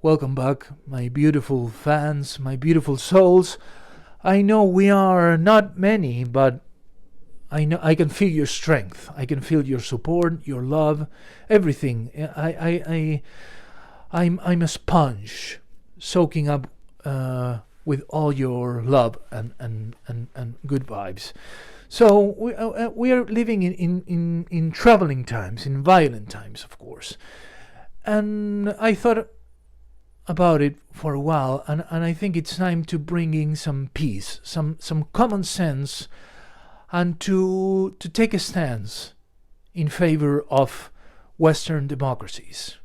Welcome back, my beautiful fans, my beautiful souls. I know we are not many, but I know I can feel your strength. I can feel your support, your love, everything. I'm a sponge, soaking up with all your love and good vibes. So we are living in troubling times, in violent times, of course. And I thought about it for a while, and I think it's time to bring in some peace, some common sense, and to take a stance in favor of Western democracies.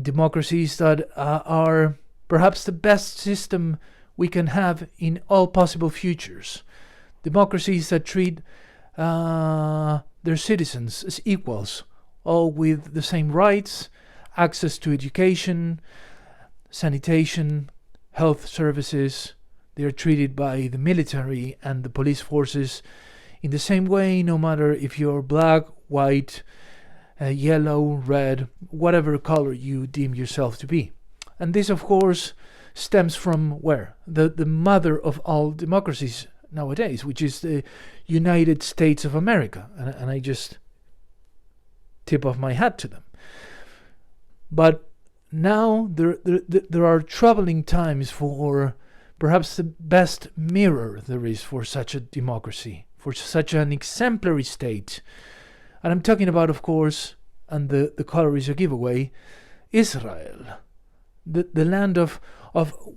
Democracies that are perhaps the best system we can have in all possible futures. Democracies that treat their citizens as equals, all with the same rights, access to education, sanitation, health services. They are treated by the military and the police forces in the same way, no matter if you're black, white, yellow, red, whatever color you deem yourself to be. And this, of course, stems from where? The mother of all democracies nowadays, which is the United States of America. And I just tip off my hat to them. But now there are troubling times for perhaps the best mirror there is for such a democracy, for such an exemplary state. And I'm talking about, of course, and the color is a giveaway, Israel, the land of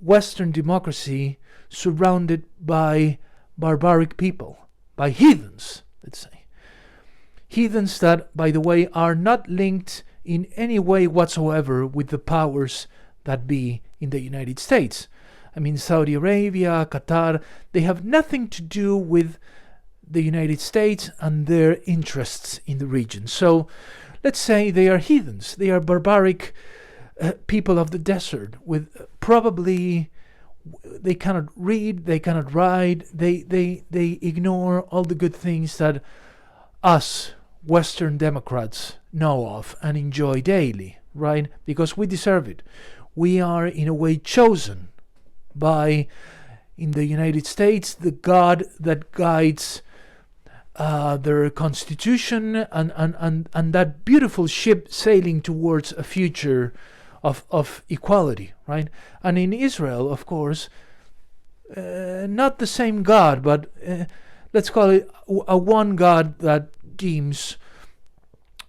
Western democracy surrounded by barbaric people, by heathens, let's say. Heathens that, by the way, are not linked in any way whatsoever with the powers that be in the United States. I mean, Saudi Arabia, Qatar, they have nothing to do with the United States and their interests in the region. So let's say they are heathens, they are barbaric people of the desert with probably they cannot read, they cannot write, they ignore all the good things that us Western Democrats know of and enjoy daily, right? Because we deserve it. We are in a way chosen by, in the United States, the God that guides their constitution and that beautiful ship sailing towards a future of equality, right? And in Israel, of course, not the same God, but let's call it a one God that deems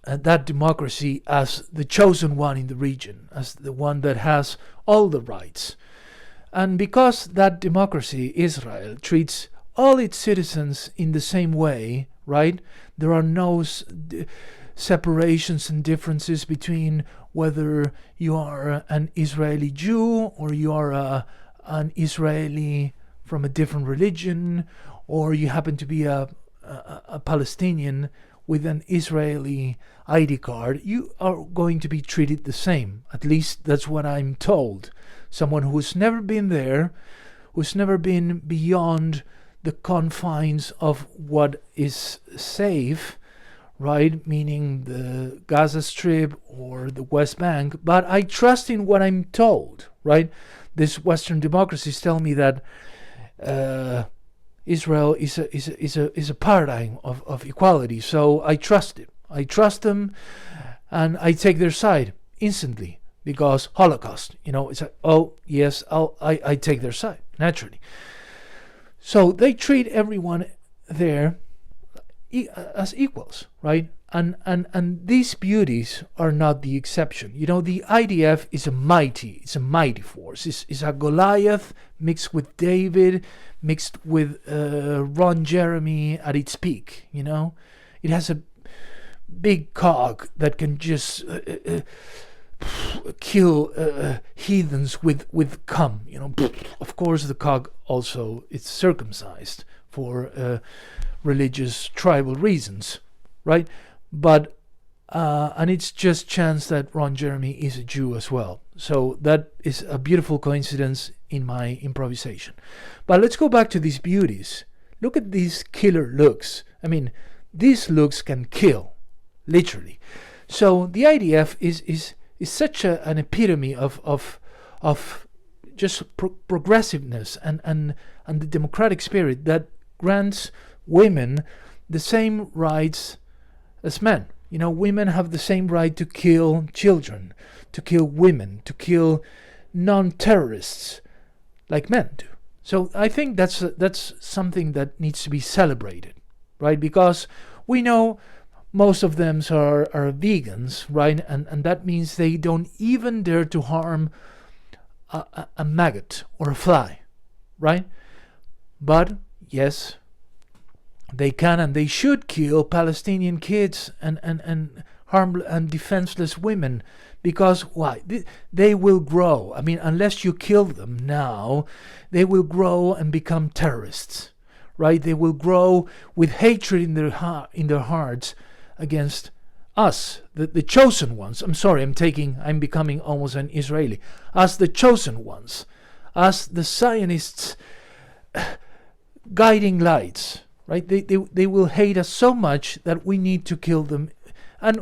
that democracy as the chosen one in the region, as the one that has all the rights. And because that democracy, Israel, treats all its citizens in the same way, right? There are no separations and differences between whether you are an Israeli Jew or you are an Israeli from a different religion, or you happen to be a Palestinian with an Israeli ID card. You are going to be treated the same. At least that's what I'm told. Someone who's never been there, who's never been beyond the confines of what is safe, right? Meaning the Gaza Strip or the West Bank. But I trust in what I'm told, right? These Western democracies tell me that Israel is a paradigm of equality. So I trust it. I trust them, and I take their side instantly because Holocaust. It's like, oh yes, I take their side naturally. So they treat everyone there as equals, right? And these beauties are not the exception. The IDF is a mighty force. It's a Goliath mixed with David, mixed with Ron Jeremy at its peak. It has a big cog that can just kill heathens with cum. Of course, the cog also is circumcised for religious tribal reasons, right? But and it's just chance that Ron Jeremy is a Jew as well. So that is a beautiful coincidence in my improvisation. But let's go back to these beauties. Look at these killer looks. I mean, these looks can kill, literally. So the IDF is is such an epitome of just progressiveness and the democratic spirit that grants women the same rights as men. You know, women have the same right to kill children, to kill women, to kill non-terrorists like men do. So I think that's something that needs to be celebrated, right? Because we know most of them are vegans, right? And that means they don't even dare to harm a maggot or a fly, right? But yes, they can and they should kill Palestinian kids and harm and defenseless women, because why? They will grow. I mean, unless you kill them now, they will grow and become terrorists, right? They will grow with hatred in their hearts against us, the chosen ones. I'm sorry, I'm becoming almost an Israeli. Us, the chosen ones, us, the Zionists' guiding lights, right? They will hate us so much that we need to kill them, and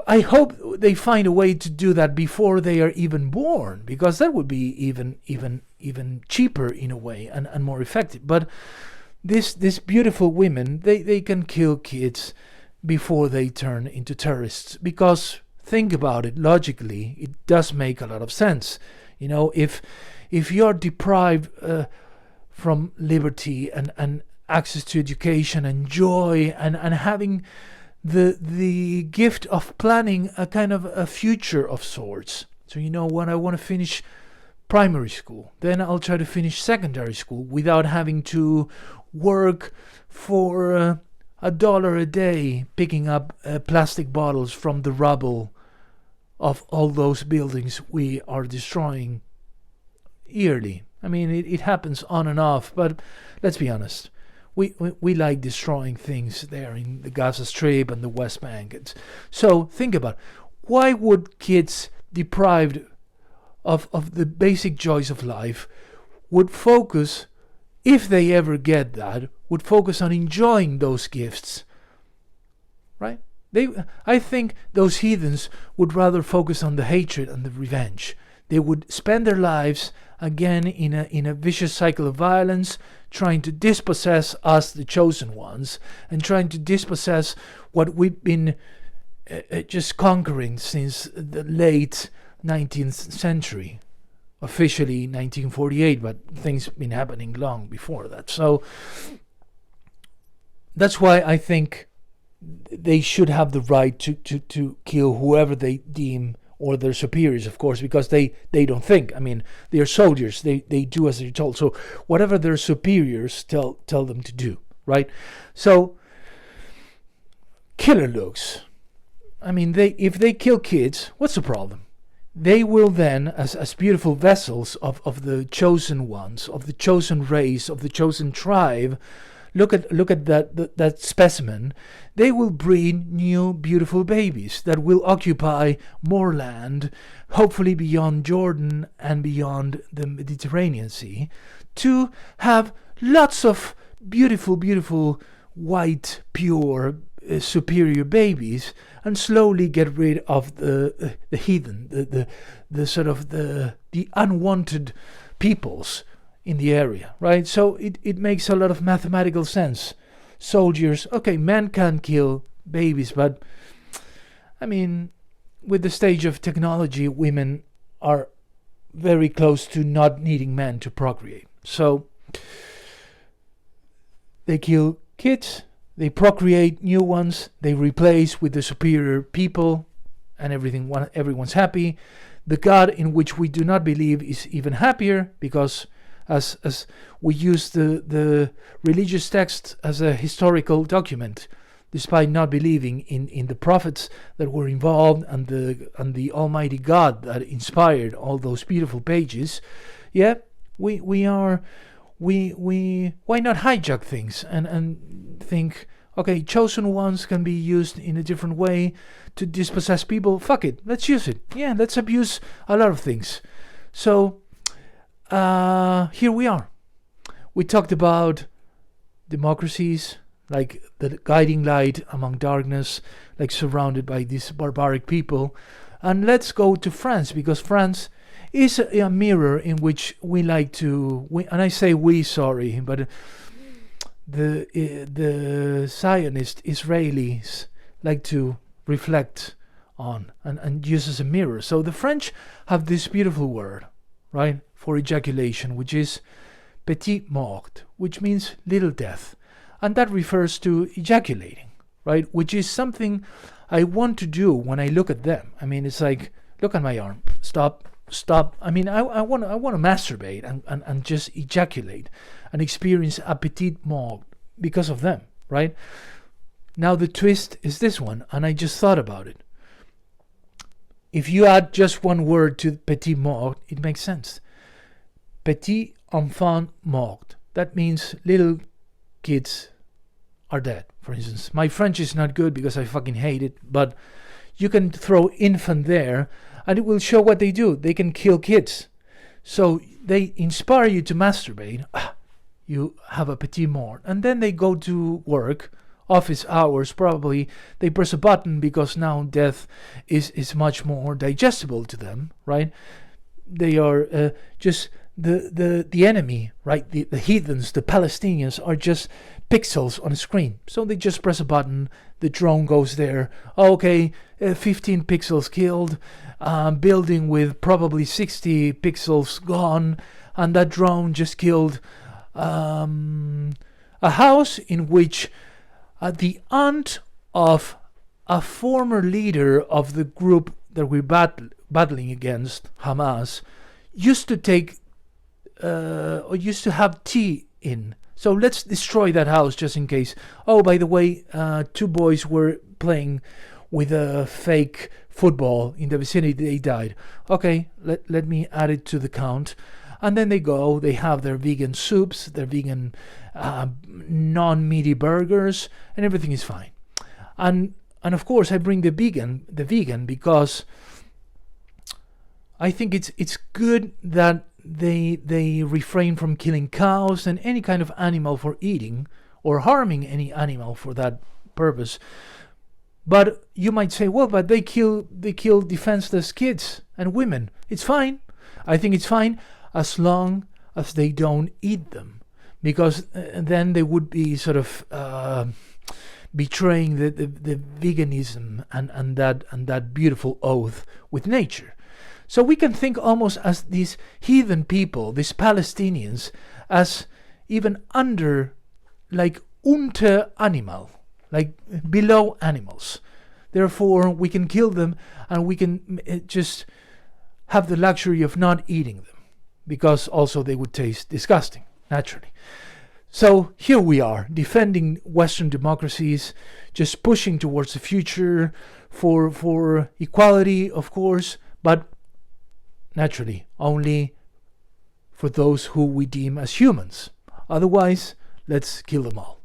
I hope they find a way to do that before they are even born, because that would be even cheaper in a way and more effective. But this beautiful women, they can kill kids before they turn into terrorists, because think about it logically, it does make a lot of sense. You know, if you're deprived from liberty and access to education and joy and having the gift of planning a kind of a future of sorts. So, you know, when I want to finish primary school, then I'll try to finish secondary school without having to work for $1 a day picking up plastic bottles from the rubble of all those buildings we are destroying yearly. I mean, it happens on and off, but let's be honest. We like destroying things there in the Gaza Strip and the West Bank. So think about, why would kids deprived of the basic joys of life would focus, if they ever get that, would focus on enjoying those gifts, right? I think those heathens would rather focus on the hatred and the revenge. They would spend their lives again in a vicious cycle of violence, trying to dispossess us, the chosen ones, and trying to dispossess what we've been just conquering since the late 19th century. Officially 1948, but things have been happening long before that. So that's why I think they should have the right to kill whoever they deem, or their superiors, of course, because they don't think. I mean, they are soldiers. They do as they're told. So whatever their superiors tell them to do, right? So killer looks. I mean, if they kill kids, what's the problem? They will then, as beautiful vessels of the chosen ones, of the chosen race, of the chosen tribe, look at that specimen. They will breed new beautiful babies that will occupy more land, hopefully beyond Jordan and beyond the Mediterranean Sea, to have lots of beautiful white, pure, superior babies, and slowly get rid of the heathen, the sort of the unwanted peoples in the area, right? So it makes a lot of mathematical sense. Soldiers, okay, men can kill babies, but I mean, with the stage of technology, women are very close to not needing men to procreate. So they kill kids, they procreate new ones, they replace with the superior people, and everyone's happy. The God in which we do not believe is even happier, because as we use the religious text as a historical document, despite not believing in the prophets that were involved and the Almighty God that inspired all those beautiful pages. Yeah, we why not hijack things and think, okay, chosen ones can be used in a different way to dispossess people. Fuck it, let's use it. Yeah, let's abuse a lot of things. So here we are. We talked about democracies, like the guiding light among darkness, like surrounded by these barbaric people. And let's go to France, because France is a mirror in which we like to, and I say we, sorry, but the Zionist Israelis like to reflect on and use as a mirror. So the French have this beautiful word, right, for ejaculation, which is petit mort, which means little death. And that refers to ejaculating, right, which is something I want to do when I look at them. I mean, it's like, look at my arm, stop. I mean, I want to masturbate and just ejaculate and experience a petit mort because of them, right? Now the twist is this one, and I just thought about it. If you add just one word to petit mort, it makes sense. Petit enfant mort. That means little kids are dead, for instance. My French is not good because I fucking hate it, but you can throw infant there and it will show what they do. They can kill kids. So they inspire you to masturbate. You have a petit mort. And then they go to work, office hours probably. They press a button because now death is much more digestible to them, right? They are just the enemy, right? The heathens, the Palestinians are just pixels on a screen. So they just press a button, the drone goes there. Okay, 15 pixels killed, building with probably 60 pixels gone, and that drone just killed a house in which the aunt of a former leader of the group that we're battling against, Hamas, used to take or used to have tea in. So let's destroy that house just in case. Oh, by the way, 2 boys were playing with a fake football in the vicinity. They died. Okay, let me add it to the count. And then they have their vegan soups, their vegan non-meaty burgers, and everything is fine. And of course I bring the vegan because I think it's good that they refrain from killing cows and any kind of animal for eating, or harming any animal for that purpose. But you might say, well, but they kill defenseless kids and women. It's fine. I think it's fine as long as they don't eat them, because then they would be sort of betraying the veganism and that beautiful oath with nature. So we can think almost as these heathen people, these Palestinians, as even under, like, unter animal, like below animals. Therefore, we can kill them and we can just have the luxury of not eating them, because also they would taste disgusting, naturally. So here we are, defending Western democracies, just pushing towards the future for equality, of course, but naturally only for those who we deem as humans. Otherwise, let's kill them all.